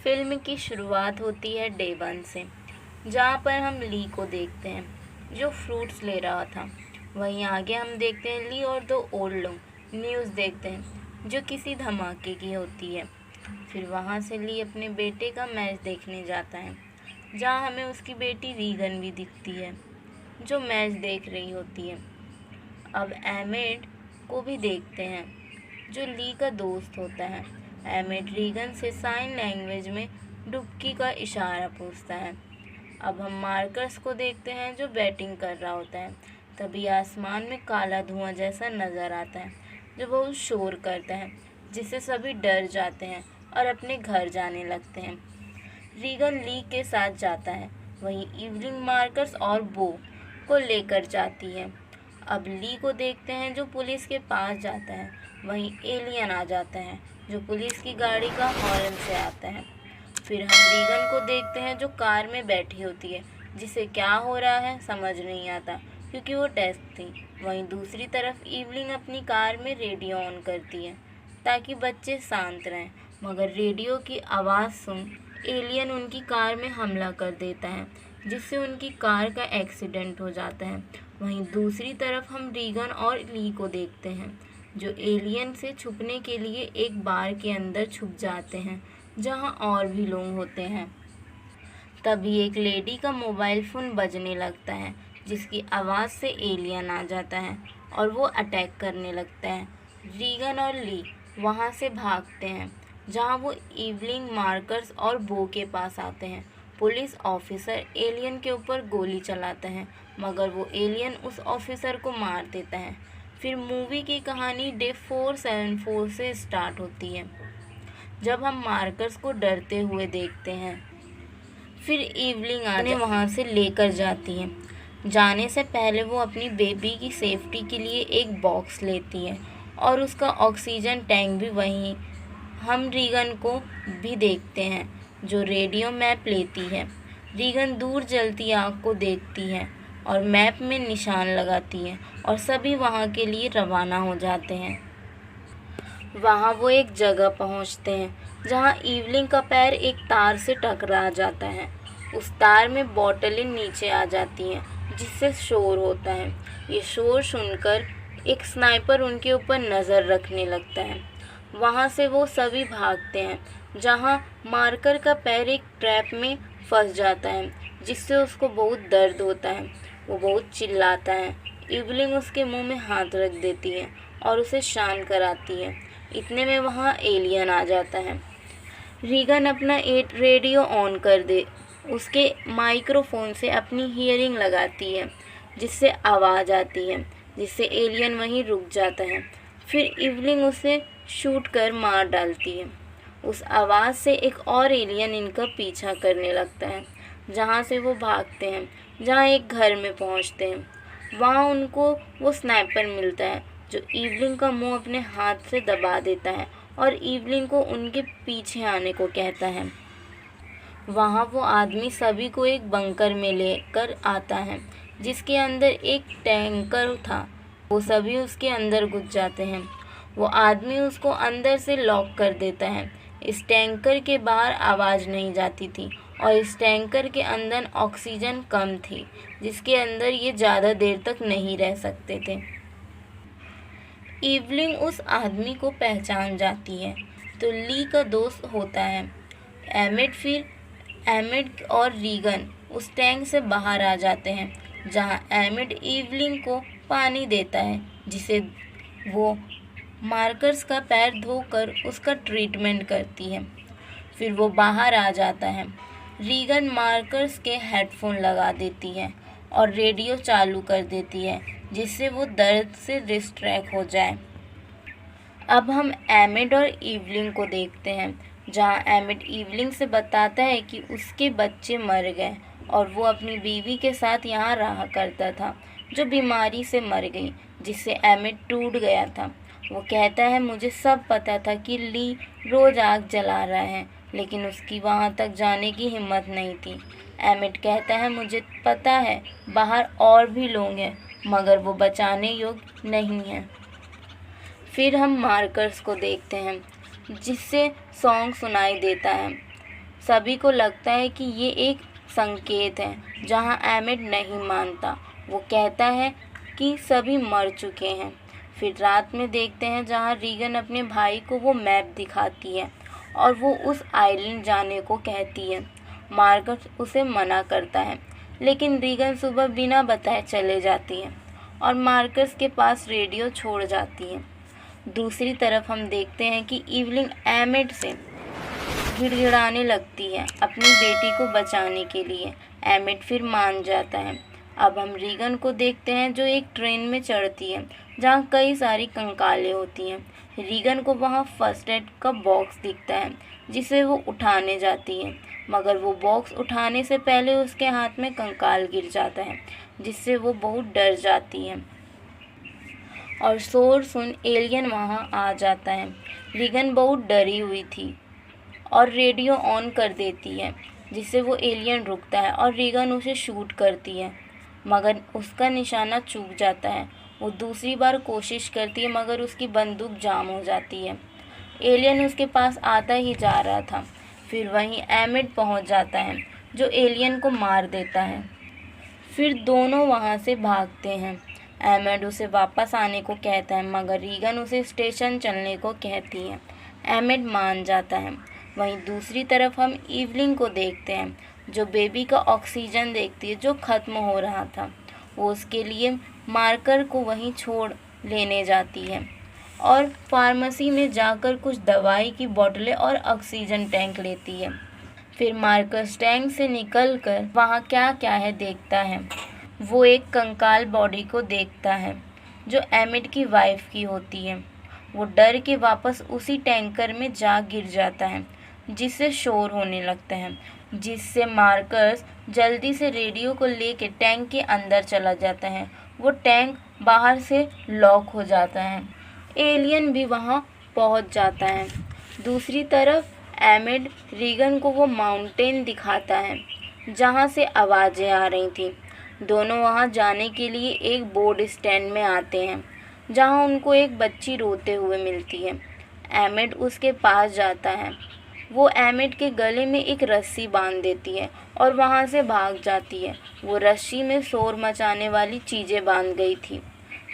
Film की शुरुआत होती है डे 1 से, जहाँ पर हम ली को देखते हैं जो फ्रूट्स ले रहा था। वहीं आगे हम देखते हैं ली और दो और लोग न्यूज़ देखते हैं जो किसी धमाके की होती है। फिर वहाँ से ली अपने बेटे का मैच देखने जाता है, जहाँ हमें उसकी बेटी रीगन भी दिखती है जो मैच देख रही होती है। अब एमिड को भी देखते हैं जो ली का दोस्त होता है। एमिड रीगन से साइन लैंग्वेज में डुबकी का इशारा पूछता है। अब हम मार्कर्स को देखते हैं जो बैटिंग कर रहा होता है। तभी आसमान में काला धुआं जैसा नज़र आता है जो बहुत शोर करता है, जिससे सभी डर जाते हैं और अपने घर जाने लगते हैं। रीगन ली के साथ जाता है, वहीं इवलिंग मार्कर्स और बो को लेकर जाती है। अब ली को देखते हैं जो पुलिस के पास जाता है। वहीं एलियन आ जाता है जो पुलिस की गाड़ी का हॉर्न से आता है। फिर हम रीगन को देखते हैं जो कार में बैठी होती है, जिसे क्या हो रहा है समझ नहीं आता क्योंकि वो टेस्ट थी। वहीं दूसरी तरफ इवलिंग अपनी कार में रेडियो ऑन करती है ताकि बच्चे शांत रहें, मगर रेडियो की आवाज़ सुन एलियन उनकी कार में हमला कर देता है, जिससे उनकी कार का एक्सीडेंट हो जाता है। वहीं दूसरी तरफ हम रीगन और ली को देखते हैं जो एलियन से छुपने के लिए एक बार के अंदर छुप जाते हैं जहां और भी लोग होते हैं। तभी एक लेडी का मोबाइल फ़ोन बजने लगता है, जिसकी आवाज़ से एलियन आ जाता है और वो अटैक करने लगता है। रीगन और ली वहाँ से भागते हैं, जहाँ वो इवलिंग मार्कर्स और बो के पास आते हैं। पुलिस ऑफिसर एलियन के ऊपर गोली चलाता है, मगर वो एलियन उस ऑफिसर को मार देता है। फिर मूवी की कहानी डे 474 से स्टार्ट होती है, जब हम मार्कर्स को डरते हुए देखते हैं। फिर इवलिंग आने वहाँ से लेकर जाती है। जाने से पहले वो अपनी बेबी की सेफ्टी के लिए एक बॉक्स लेती है और उसका ऑक्सीजन टैंक भी वहीं। हम रीगन को भी देखते हैं जो रेडियो मैप लेती है। रीगन दूर जलती आग को देखती है और मैप में निशान लगाती है और सभी वहाँ के लिए रवाना हो जाते हैं। वहाँ वो एक जगह पहुँचते हैं जहाँ इवलिंग का पैर एक तार से टकरा जाता है। उस तार में बोतलें नीचे आ जाती हैं, जिससे शोर होता है। ये शोर सुनकर एक स्नाइपर उनके ऊपर नज़र रखने लगता है। वहाँ से वो सभी भागते हैं, जहाँ मार्कर का पैर एक ट्रैप में फंस जाता है, जिससे उसको बहुत दर्द होता है। वो बहुत चिल्लाता है। इवलिंग उसके मुंह में हाथ रख देती है और उसे शांत कराती है। इतने में वहाँ एलियन आ जाता है। रीगन अपना रेडियो ऑन कर दे उसके माइक्रोफोन से अपनी हियरिंग लगाती है, जिससे आवाज़ आती है, जिससे एलियन वहीं रुक जाता है। फिर इवलिंग उसे शूट कर मार डालती है। उस आवाज़ से एक और एलियन इनका पीछा करने लगता है, जहाँ से वो भागते हैं, जहाँ एक घर में पहुँचते हैं। वहाँ उनको वो स्नाइपर मिलता है जो इवलिंग का मुंह अपने हाथ से दबा देता है और इवलिंग को उनके पीछे आने को कहता है। वहाँ वो आदमी सभी को एक बंकर में लेकर आता है, जिसके अंदर एक टैंकर था। वो सभी उसके अंदर घुस जाते हैं। वो आदमी उसको अंदर से लॉक कर देता है। इस टैंकर के बाहर आवाज़ नहीं जाती थी और इस टैंकर के अंदर ऑक्सीजन कम थी, जिसके अंदर ये ज़्यादा देर तक नहीं रह सकते थे। इवलिंग उस आदमी को पहचान जाती है तो ली का दोस्त होता है एमिड। फिर एमिड और रीगन उस टैंक से बाहर आ जाते हैं, जहां एमिड इवलिंग को पानी देता है, जिसे वो मार्कर्स का पैर धोकर उसका ट्रीटमेंट करती है। फिर वो बाहर आ जाता है। रीगन मार्कर्स के हेडफोन लगा देती है और रेडियो चालू कर देती है, जिससे वो दर्द से डिस्ट्रैक्ट हो जाए। अब हम एमिड और इवलिंग को देखते हैं, जहां एमिड इवलिंग से बताता है कि उसके बच्चे मर गए और वो अपनी बीवी के साथ यहाँ रहा करता था, जो बीमारी से मर गई, जिससे एमिड टूट गया था। वो कहता है, मुझे सब पता था कि ली रोज़ आग जला रहा है, लेकिन उसकी वहाँ तक जाने की हिम्मत नहीं थी। एमिड कहता है, मुझे पता है बाहर और भी लोग हैं, मगर वो बचाने योग्य नहीं हैं। फिर हम मार्कर्स को देखते हैं, जिससे सॉन्ग सुनाई देता है। सभी को लगता है कि ये एक संकेत है। जहाँ एमिड नहीं मानता, वो कहता है कि सभी मर चुके हैं। फिर रात में देखते हैं जहाँ रीगन अपने भाई को वो मैप दिखाती है और वो उस आइलैंड जाने को कहती है। मार्कस उसे मना करता है, लेकिन रीगन सुबह बिना बताए चले जाती है और मार्कस के पास रेडियो छोड़ जाती है। दूसरी तरफ हम देखते हैं कि इवलिन एमिड से गिड़गिड़ाने लगती है अपनी बेटी को बचाने के लिए। एमिड फिर मान जाता है। अब हम रीगन को देखते हैं जो एक ट्रेन में चढ़ती है जहाँ कई सारी कंकालें होती हैं। रीगन को वहाँ फर्स्ट एड का बॉक्स दिखता है जिसे वो उठाने जाती है, मगर वो बॉक्स उठाने से पहले उसके हाथ में कंकाल गिर जाता है, जिससे वो बहुत डर जाती है और शोर सुन एलियन वहाँ आ जाता है। रीगन बहुत डरी हुई थी और रेडियो ऑन कर देती है, जिससे वो एलियन रुकता है और रीगन उसे शूट करती है, मगर उसका निशाना चूक जाता है। वो दूसरी बार कोशिश करती है, मगर उसकी बंदूक जाम हो जाती है। एलियन उसके पास आता ही जा रहा था। फिर वहीं एमिड पहुंच जाता है, जो एलियन को मार देता है। फिर दोनों वहां से भागते हैं। एमिड उसे वापस आने को कहता है, मगर रीगन उसे स्टेशन चलने को कहती है। एमिड मान जाता है। वहीं दूसरी तरफ हम इवलिन को देखते हैं, जो बेबी का ऑक्सीजन देखती है जो ख़त्म हो रहा था। वो उसके लिए मार्कर को वहीं छोड़ लेने जाती है और फार्मेसी में जाकर कुछ दवाई की बोतलें और ऑक्सीजन टैंक लेती है। फिर मार्कस टैंक से निकलकर वहाँ क्या क्या है देखता है। वो एक कंकाल बॉडी को देखता है जो एमिड की वाइफ की होती है। वो डर के वापस उसी टैंकर में जा गिर जाता है, जिससे शोर होने लगता है, जिससे मार्कस जल्दी से रेडियो को लेकर टैंक के अंदर चला जाता है। वो टैंक बाहर से लॉक हो जाता है। एलियन भी वहाँ पहुँच जाता है। दूसरी तरफ एमिड रीगन को वो माउंटेन दिखाता है जहाँ से आवाज़ें आ रही थी। दोनों वहाँ जाने के लिए एक बोर्ड स्टैंड में आते हैं, जहाँ उनको एक बच्ची रोते हुए मिलती है। एमिड उसके पास जाता है। वो एमिड के गले में एक रस्सी बांध देती है और वहाँ से भाग जाती है। वो रस्सी में शोर मचाने वाली चीज़ें बांध गई थी।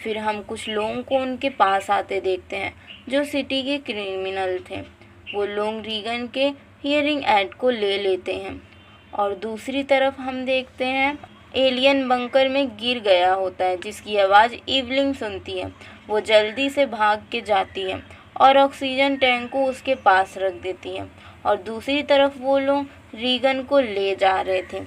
फिर हम कुछ लोगों को उनके पास आते देखते हैं जो सिटी के क्रिमिनल थे। वो लोग रीगन के हियरिंग एड को ले लेते हैं और दूसरी तरफ हम देखते हैं एलियन बंकर में गिर गया होता है, जिसकी आवाज़ इवलिन सुनती है। वो जल्दी से भाग के जाती है और ऑक्सीजन टैंक को उसके पास रख देती है और दूसरी तरफ वो लोग रीगन को ले जा रहे थे।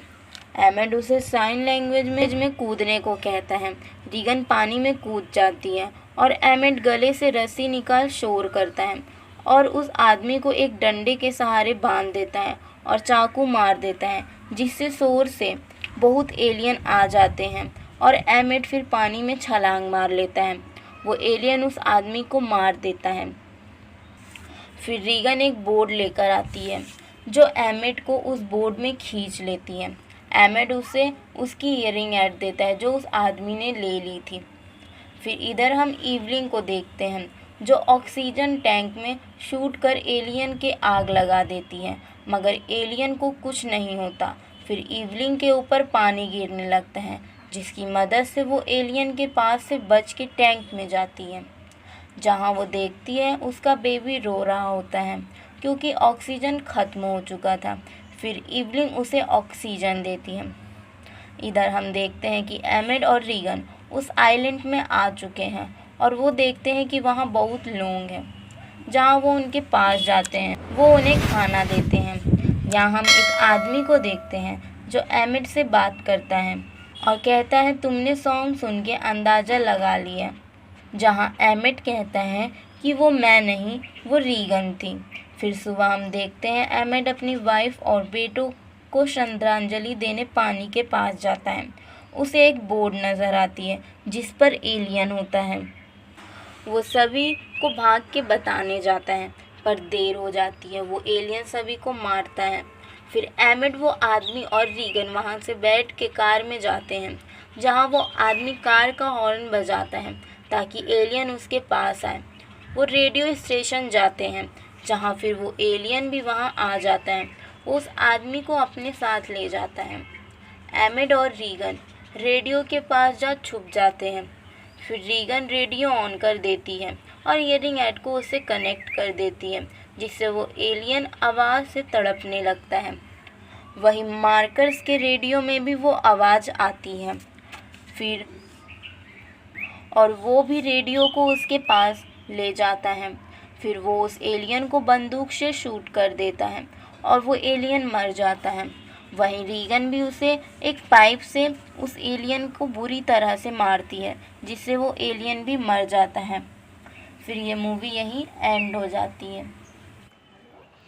एमिड उसे साइन लैंग्वेज में कूदने को कहता है। रीगन पानी में कूद जाती है और एमिड गले से रस्सी निकाल शोर करता है और उस आदमी को एक डंडे के सहारे बांध देता है और चाकू मार देता है, जिससे शोर से बहुत एलियन आ जाते हैं और एमिड फिर पानी में छलांग मार लेता है। वो एलियन उस आदमी को मार देता है। फिर रीगन एक बोर्ड लेकर आती है जो एमिड को उस बोर्ड में खींच लेती है। एमिड उसे उसकी इयरिंग एड देता है जो उस आदमी ने ले ली थी। फिर इधर हम इवलिन को देखते हैं जो ऑक्सीजन टैंक में शूट कर एलियन के आग लगा देती है, मगर एलियन को कुछ नहीं होता। फिर इवलिन के ऊपर पानी गिरने लगता है, जिसकी मदद से वो एलियन के पास से बच के टैंक में जाती है, जहाँ वो देखती है उसका बेबी रो रहा होता है क्योंकि ऑक्सीजन ख़त्म हो चुका था। फिर इवलिन उसे ऑक्सीजन देती है। इधर हम देखते हैं कि एमिड और रीगन उस आइलैंड में आ चुके हैं और वो देखते हैं कि वहाँ बहुत लोग हैं, जहाँ वो उनके पास जाते हैं। वो उन्हें खाना देते हैं। यहाँ हम एक आदमी को देखते हैं जो एमिड से बात करता है और कहता है तुमने सॉन्ग सुन के अंदाज़ा लगा लिया, जहाँ एमिड कहता है कि वो मैं नहीं, वो रीगन थी। फिर सुबह हम देखते हैं एमिड अपनी वाइफ और बेटों को श्रद्धांजलि देने पानी के पास जाता है। उसे एक बोर्ड नज़र आती है जिस पर एलियन होता है। वो सभी को भाग के बताने जाता है, पर देर हो जाती है। वो एलियन सभी को मारता है। फिर एमिड, वो आदमी और रीगन वहाँ से बैठ के कार में जाते हैं, जहाँ वो आदमी कार का हॉर्न बजाता है ताकि एलियन उसके पास आए। वो रेडियो स्टेशन जाते हैं, जहाँ फिर वो एलियन भी वहाँ आ जाता है। वो उस आदमी को अपने साथ ले जाता है। एमिड और रीगन रेडियो के पास जा छुप जाते हैं। फिर रीगन रेडियो ऑन कर देती है और इयरिंग एड को उससे कनेक्ट कर देती है, जिससे वो एलियन आवाज़ से तड़पने लगता है। वहीं मार्कर्स के रेडियो में भी वो आवाज़ आती है। फिर और वो भी रेडियो को उसके पास ले जाता है। फिर वो उस एलियन को बंदूक से शूट कर देता है और वो एलियन मर जाता है। वहीं रीगन भी उसे एक पाइप से उस एलियन को बुरी तरह से मारती है, जिससे वो एलियन भी मर जाता है। फिर ये मूवी यहीं एंड हो जाती है।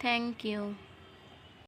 Thank you.